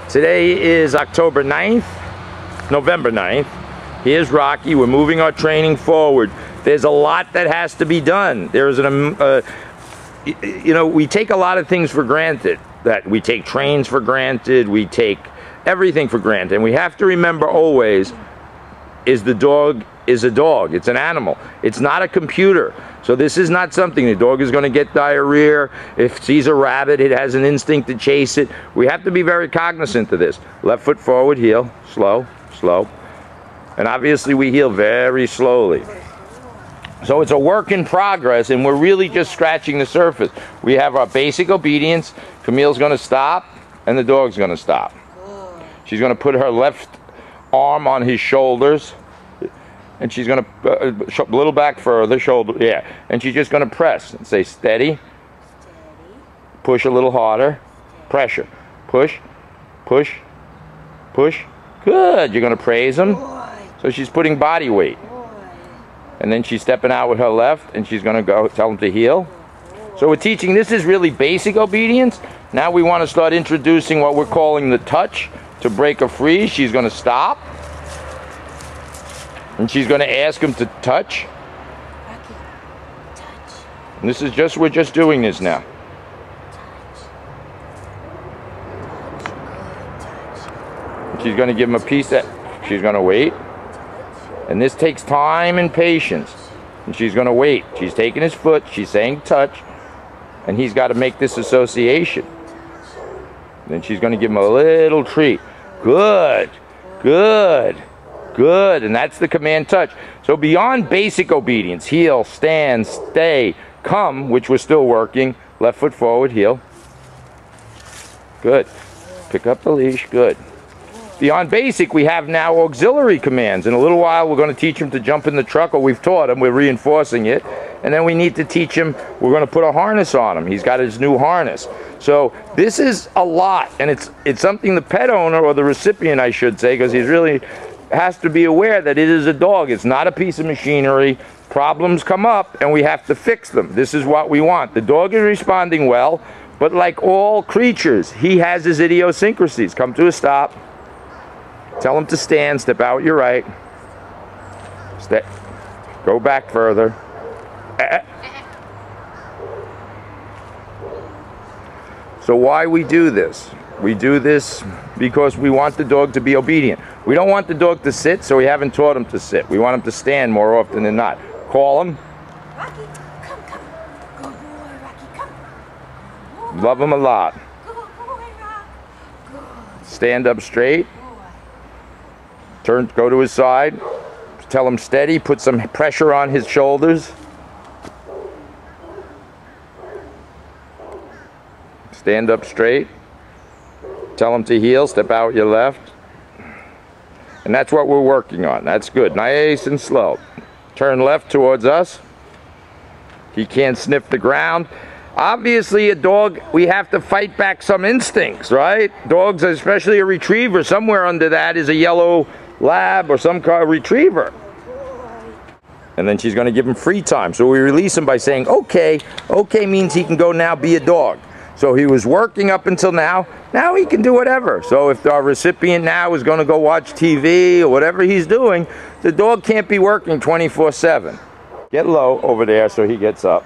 Today is October 9th, November 9th. Here's Rocky. We're moving our training forward. There's a lot that has to be done. There's you know, we take a lot of things for granted. That we take trains for granted. We take everything for granted. And we have to remember always, the dog is a dog. It's an animal. It's not a computer. So this is not something, the dog is going to get diarrhea. If it sees a rabbit, it has an instinct to chase it. We have to be very cognizant of this. Left foot forward, heel, slow, slow. And obviously we heel very slowly. So it's a work in progress, and we're really just scratching the surface. We have our basic obedience. Camille's going to stop, and the dog's going to stop. She's going to put her left arm on his shoulders, and she's going to a little back further, shoulder, yeah. And she's just going to press and say steady, push a little harder, pressure, push, push, push. Good. You're going to praise him. So she's putting body weight. And then she's stepping out with her left, and she's going to go tell him to heel. So we're teaching, this is really basic obedience. Now we want to start introducing what we're calling the touch to break a freeze. She's going to stop. And she's going to ask him to touch. And this is just, we're just doing this now. And she's going to give him a piece that she's going to wait. And this takes time and patience. And she's going to wait. She's taking his foot. She's saying touch. And he's got to make this association. Then she's going to give him a little treat. Good. Good. Good. And that's the command touch. So beyond basic obedience, heel, stand, stay, come, which we're still working. Left foot forward, heel. Good. Pick up the leash. Good. Beyond basic, we have now auxiliary commands. In a little while, we're going to teach him to jump in the truck, or we've taught him, we're reinforcing it. And then we need to teach him, we're going to put a harness on him. He's got his new harness. So this is a lot, and it's something the pet owner, or the recipient, I should say, because he's really has to be aware that it is a dog. It's not a piece of machinery. Problems come up, and we have to fix them. This is what we want. The dog is responding well, but like all creatures, he has his idiosyncrasies. Come to a stop. Tell him to stand, step out your right. Step, go back further. So why we do this? We do this because we want the dog to be obedient. We don't want the dog to sit, so we haven't taught him to sit. We want him to stand more often than not. Call him. Rocky, come, come. Good boy, Rocky, come. Love him a lot. Good boy, Rock. Good. Stand up straight. Turn, go to his side. Tell him steady. Put some pressure on his shoulders. Stand up straight. Tell him to heel. Step out your left. And that's what we're working on. That's good. Nice and slow. Turn left towards us. He can't sniff the ground. Obviously, a dog, we have to fight back some instincts, right? Dogs, especially a retriever, somewhere under that is a yellow lab or some kind of retriever. And then she's going to give him free time. So we release him by saying, okay. Okay means he can go now be a dog. So he was working up until now. Now he can do whatever. So if our recipient now is going to go watch TV or whatever he's doing, the dog can't be working 24/7. Get low over there so he gets up.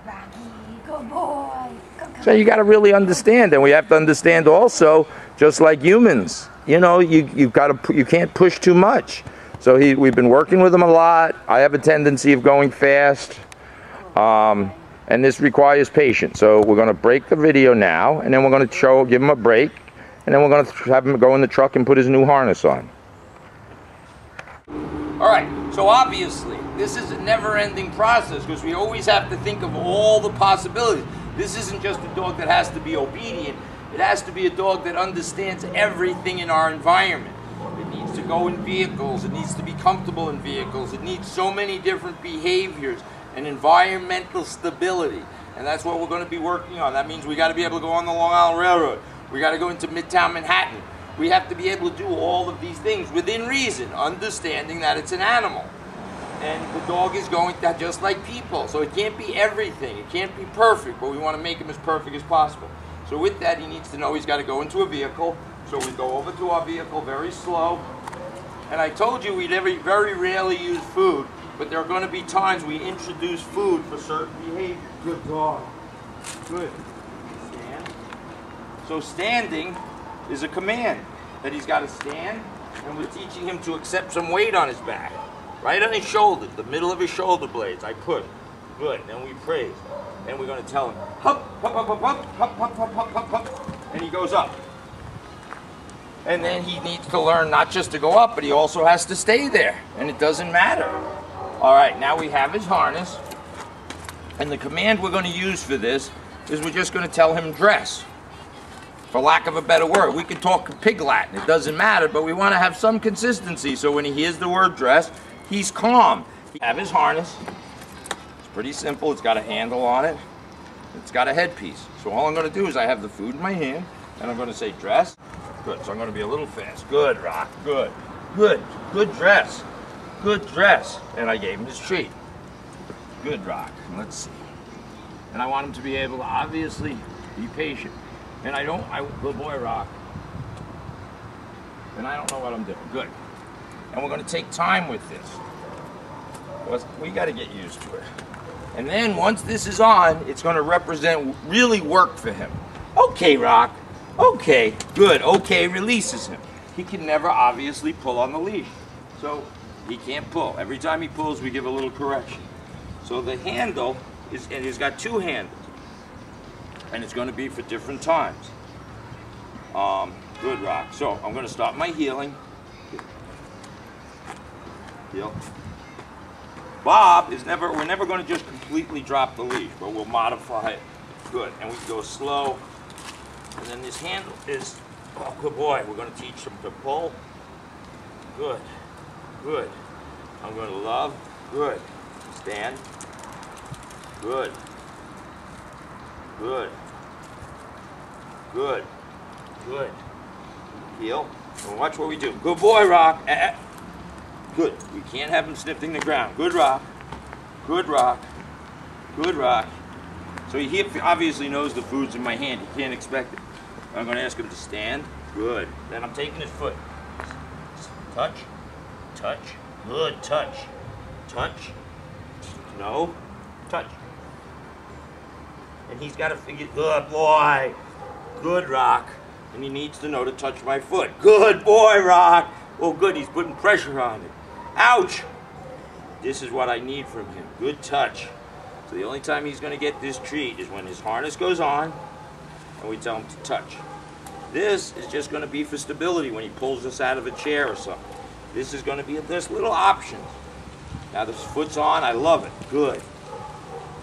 Rocky, good boy. Come. So you got to really understand, and we have to understand also, just like humans, you know, you can't push too much. So we've been working with him a lot. I have a tendency of going fast. And this requires patience. So we're going to break the video now, and then we're going to give him a break, and then we're going to have him go in the truck and put his new harness on. All right, so obviously, this is a never-ending process because we always have to think of all the possibilities. This isn't just a dog that has to be obedient. It has to be a dog that understands everything in our environment. It needs to go in vehicles. It needs to be comfortable in vehicles. It needs so many different behaviors and environmental stability, and that's what we're going to be working on. That means we got to be able to go on the Long Island Railroad. We got to go into Midtown Manhattan. We have to be able to do all of these things within reason, understanding that it's an animal. And the dog is going to just like people, so it can't be everything. It can't be perfect, but we want to make him as perfect as possible. So with that, he needs to know he's got to go into a vehicle. So we go over to our vehicle very slow. And I told you we'd very rarely use food, but there are going to be times we introduce food for certain behavior. Good dog. Good. Stand. So standing is a command that he's got to stand, and we're teaching him to accept some weight on his back. Right on his shoulders, the middle of his shoulder blades. I push. Good. Then we praise. Then we're going to tell him, hop, hop, hop, hop, hop, hop, hop, hop, hop, hop, hop. And he goes up. And then he needs to learn not just to go up, but he also has to stay there. And it doesn't matter. All right, now we have his harness. And the command we're going to use for this is we're just going to tell him dress. For lack of a better word. We could talk pig Latin. It doesn't matter, but we want to have some consistency. So when he hears the word dress, he's calm. We have his harness. It's pretty simple. It's got a handle on it. It's got a headpiece. So all I'm going to do is I have the food in my hand, and I'm going to say dress. Good, so I'm going to be a little fast. Good, Rock, good. Good, good dress. Good dress. And I gave him his treat. Good, Rock. Let's see. And I want him to be able to obviously be patient. And good boy, Rock. And I don't know what I'm doing. Good. And we're going to take time with this. Because we got to get used to it. And then once this is on, it's going to represent really work for him. Okay, Rock. Okay, good. Okay releases him. He can never obviously pull on the leash. So he can't pull. Every time he pulls, we give a little correction. So the handle is, and he's got two handles. And it's going to be for different times. Good, Rock. So I'm going to start my healing. Heel. Bob is we're never going to just completely drop the leash, but we'll modify it. Good. And we go slow. And then this handle is, oh, good boy. We're going to teach him to pull. Good. Good. I'm going to love. Good. Stand. Good. Good. Good. Good. Heel. And watch what we do. Good boy, Rock. Good. We can't have him sniffing the ground. Good, Rock. Good, Rock. Good, Rock. So he obviously knows the food's in my hand. He can't expect it. I'm going to ask him to stand. Good. Then I'm taking his foot. Touch. Touch. Good. Touch. Touch. No. Touch. And he's got to figure, good boy. Good, Rock. And he needs to know to touch my foot. Good boy, Rock. Oh, good. He's putting pressure on it. Ouch. This is what I need from him. Good touch. So the only time he's going to get this treat is when his harness goes on and we tell him to touch. This is just going to be for stability when he pulls us out of a chair or something. This is going to be this little option. Now this foot's on. I love it. Good.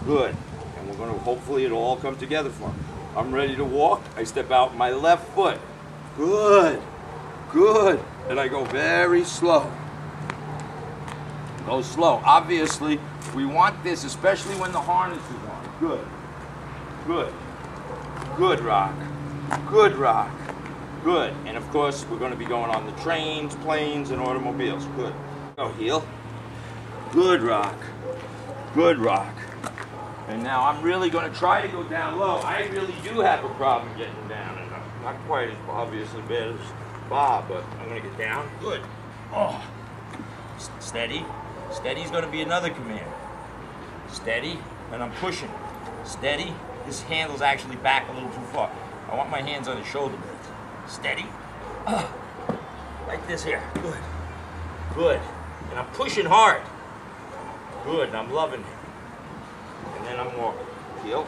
Good. And we're going to, hopefully it'll all come together for him. I'm ready to walk. I step out my left foot. Good. Good. And I go very slow. Go slow. Obviously, we want this, especially when the harness is on. Good. Good. Good, Rock. Good, Rock. Good. And of course, we're going to be going on the trains, planes, and automobiles. Good. Go, heel. Good, Rock. Good, Rock. And now I'm really going to try to go down low. I really do have a problem getting down. And I'm not quite as obviously bad as Bob, but I'm going to get down. Good. Oh. Steady. Steady's going to be another command. Steady, and I'm pushing. Steady. This handle's actually back a little too far. I want my hands on his shoulder blades. Steady. Like this here. Good. Good. And I'm pushing hard. Good, and I'm loving it. And then I'm walking. Heel.